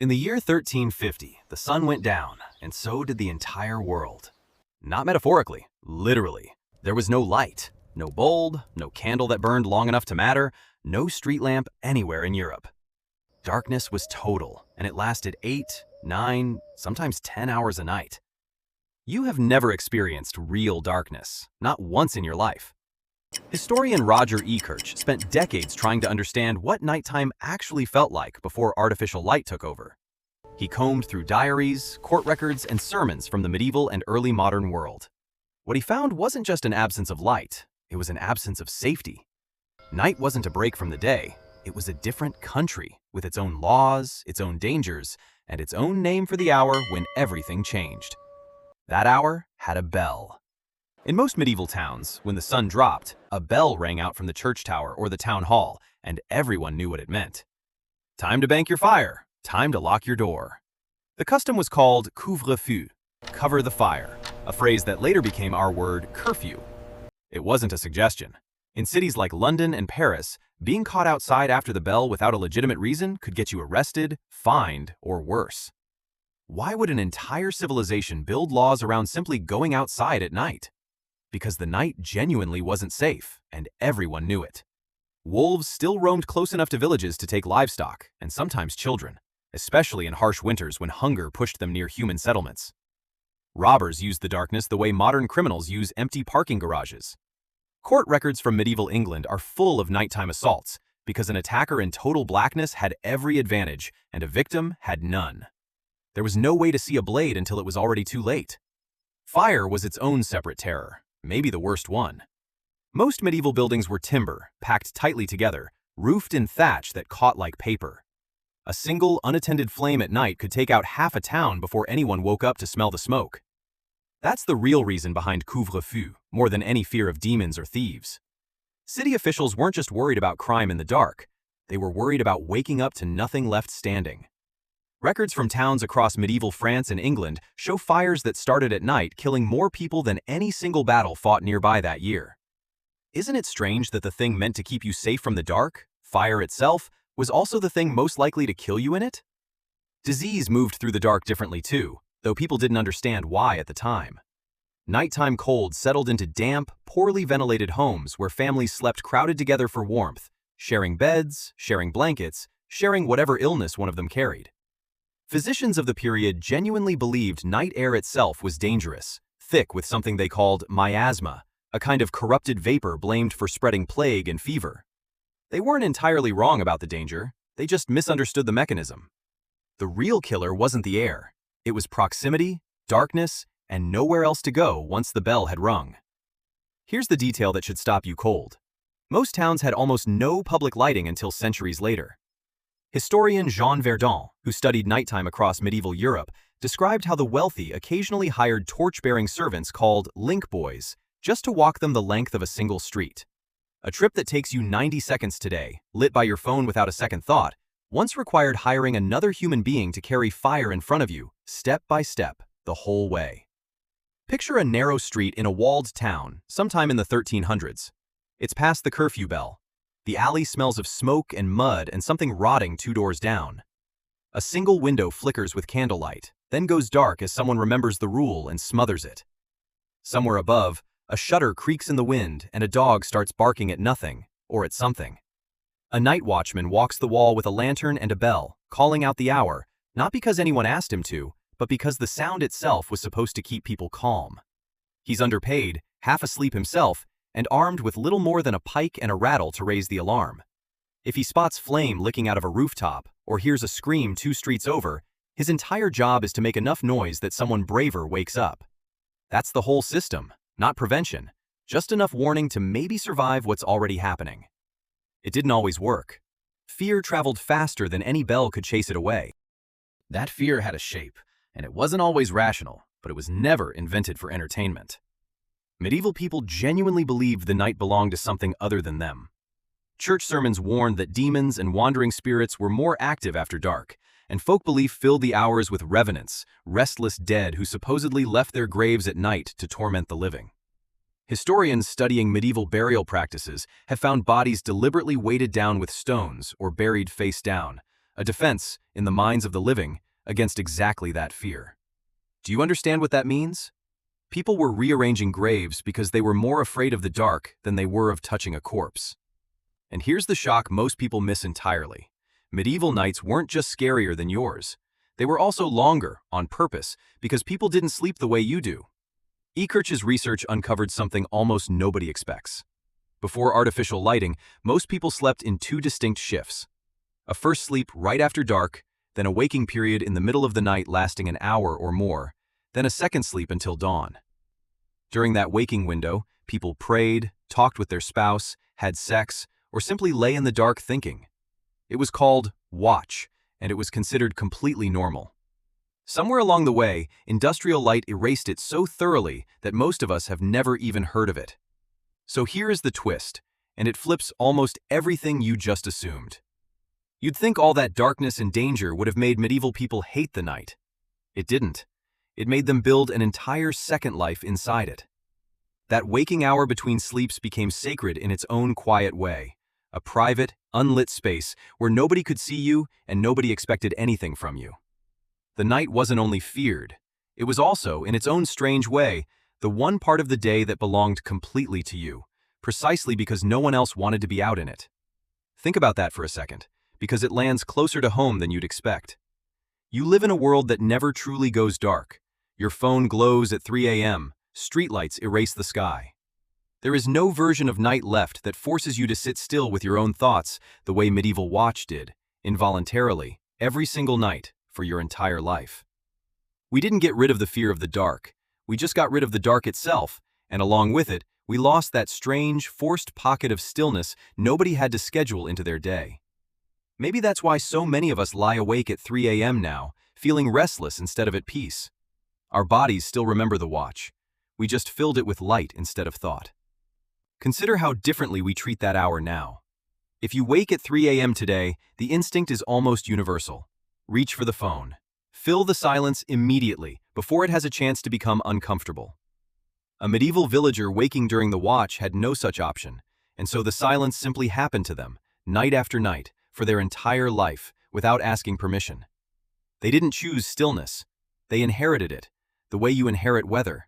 In the year 1350, the sun went down, and so did the entire world. Not metaphorically, literally. There was no light, no bulb, no candle that burned long enough to matter, no street lamp anywhere in Europe. Darkness was total, and it lasted 8, 9, sometimes 10 hours a night. You have never experienced real darkness, not once in your life. Historian Roger Ekirch spent decades trying to understand what nighttime actually felt like before artificial light took over. He combed through diaries, court records, and sermons from the medieval and early modern world. What he found wasn't just an absence of light, it was an absence of safety. Night wasn't a break from the day, it was a different country, with its own laws, its own dangers, and its own name for the hour when everything changed. That hour had a bell. In most medieval towns, when the sun dropped, a bell rang out from the church tower or the town hall, and everyone knew what it meant. Time to bank your fire, time to lock your door. The custom was called couvre-feu, cover the fire, a phrase that later became our word curfew. It wasn't a suggestion. In cities like London and Paris, being caught outside after the bell without a legitimate reason could get you arrested, fined, or worse. Why would an entire civilization build laws around simply going outside at night? Because the night genuinely wasn't safe, and everyone knew it. Wolves still roamed close enough to villages to take livestock, and sometimes children, especially in harsh winters when hunger pushed them near human settlements. Robbers used the darkness the way modern criminals use empty parking garages. Court records from medieval England are full of nighttime assaults because an attacker in total blackness had every advantage and a victim had none. There was no way to see a blade until it was already too late. Fire was its own separate terror, maybe the worst one. Most medieval buildings were timber, packed tightly together, roofed in thatch that caught like paper. A single, unattended flame at night could take out half a town before anyone woke up to smell the smoke. That's the real reason behind couvre-feu, more than any fear of demons or thieves. City officials weren't just worried about crime in the dark, they were worried about waking up to nothing left standing. Records from towns across medieval France and England show fires that started at night killing more people than any single battle fought nearby that year. Isn't it strange that the thing meant to keep you safe from the dark, fire itself, was also the thing most likely to kill you in it? Disease moved through the dark differently too, though people didn't understand why at the time. Nighttime cold settled into damp, poorly ventilated homes where families slept crowded together for warmth, sharing beds, sharing blankets, sharing whatever illness one of them carried. Physicians of the period genuinely believed night air itself was dangerous, thick with something they called miasma, a kind of corrupted vapor blamed for spreading plague and fever. They weren't entirely wrong about the danger, they just misunderstood the mechanism. The real killer wasn't the air, it was proximity, darkness, and nowhere else to go once the bell had rung. Here's the detail that should stop you cold. Most towns had almost no public lighting until centuries later. Historian Jean Verdon, who studied nighttime across medieval Europe, described how the wealthy occasionally hired torch-bearing servants called link boys just to walk them the length of a single street. A trip that takes you 90 seconds today, lit by your phone without a second thought, once required hiring another human being to carry fire in front of you, step by step, the whole way. Picture a narrow street in a walled town, sometime in the 1300s. It's past the curfew bell. The alley smells of smoke and mud and something rotting 2 doors down. A single window flickers with candlelight, then goes dark as someone remembers the rule and smothers it. Somewhere above, a shutter creaks in the wind and a dog starts barking at nothing, or at something. A night watchman walks the wall with a lantern and a bell, calling out the hour, not because anyone asked him to, but because the sound itself was supposed to keep people calm. He's underpaid, half asleep himself, and armed with little more than a pike and a rattle to raise the alarm. If he spots flame licking out of a rooftop, or hears a scream 2 streets over, his entire job is to make enough noise that someone braver wakes up. That's the whole system, not prevention, just enough warning to maybe survive what's already happening. It didn't always work. Fear traveled faster than any bell could chase it away. That fear had a shape, and it wasn't always rational, but it was never invented for entertainment. Medieval people genuinely believed the night belonged to something other than them. Church sermons warned that demons and wandering spirits were more active after dark, and folk belief filled the hours with revenants, restless dead who supposedly left their graves at night to torment the living. Historians studying medieval burial practices have found bodies deliberately weighted down with stones or buried face down, a defense, in the minds of the living, against exactly that fear. Do you understand what that means? People were rearranging graves because they were more afraid of the dark than they were of touching a corpse. And here's the shock most people miss entirely. Medieval nights weren't just scarier than yours. They were also longer, on purpose, because people didn't sleep the way you do. Ekirch's research uncovered something almost nobody expects. Before artificial lighting, most people slept in two distinct shifts. A first sleep right after dark, then a waking period in the middle of the night lasting an hour or more, then a second sleep until dawn. During that waking window, people prayed, talked with their spouse, had sex, or simply lay in the dark thinking. It was called watch, and it was considered completely normal. Somewhere along the way, industrial light erased it so thoroughly that most of us have never even heard of it. So here is the twist, and it flips almost everything you just assumed. You'd think all that darkness and danger would have made medieval people hate the night. It didn't. It made them build an entire second life inside it. That waking hour between sleeps became sacred in its own quiet way, a private, unlit space where nobody could see you and nobody expected anything from you. The night wasn't only feared, it was also, in its own strange way, the one part of the day that belonged completely to you, precisely because no one else wanted to be out in it. Think about that for a second, because it lands closer to home than you'd expect. You live in a world that never truly goes dark. Your phone glows at 3 a.m., streetlights erase the sky. There is no version of night left that forces you to sit still with your own thoughts the way medieval watch did, involuntarily, every single night, for your entire life. We didn't get rid of the fear of the dark. We just got rid of the dark itself, and along with it, we lost that strange, forced pocket of stillness nobody had to schedule into their day. Maybe that's why so many of us lie awake at 3 a.m. now, feeling restless instead of at peace. Our bodies still remember the watch. We just filled it with light instead of thought. Consider how differently we treat that hour now. If you wake at 3 a.m. today, the instinct is almost universal. Reach for the phone. Fill the silence immediately, before it has a chance to become uncomfortable. A medieval villager waking during the watch had no such option, and so the silence simply happened to them, night after night, for their entire life, without asking permission. They didn't choose stillness. They inherited it, the way you inherit weather.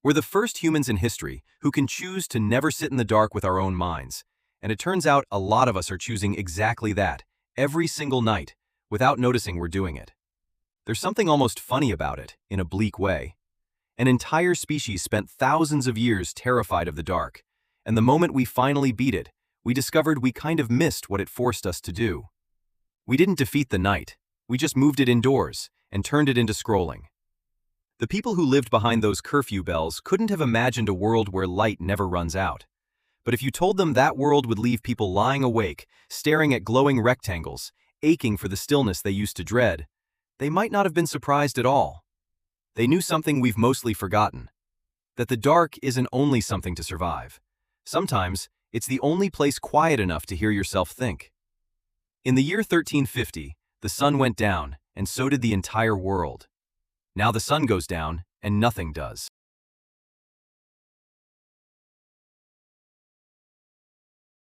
We're the first humans in history who can choose to never sit in the dark with our own minds, and it turns out a lot of us are choosing exactly that, every single night, without noticing we're doing it. There's something almost funny about it, in a bleak way. An entire species spent thousands of years terrified of the dark, and the moment we finally beat it, we discovered we kind of missed what it forced us to do. We didn't defeat the night, we just moved it indoors and turned it into scrolling. The people who lived behind those curfew bells couldn't have imagined a world where light never runs out. But if you told them that world would leave people lying awake, staring at glowing rectangles, aching for the stillness they used to dread, they might not have been surprised at all. They knew something we've mostly forgotten, that the dark isn't only something to survive. Sometimes, it's the only place quiet enough to hear yourself think. In the year 1350, the sun went down, and so did the entire world. Now the sun goes down, and nothing does.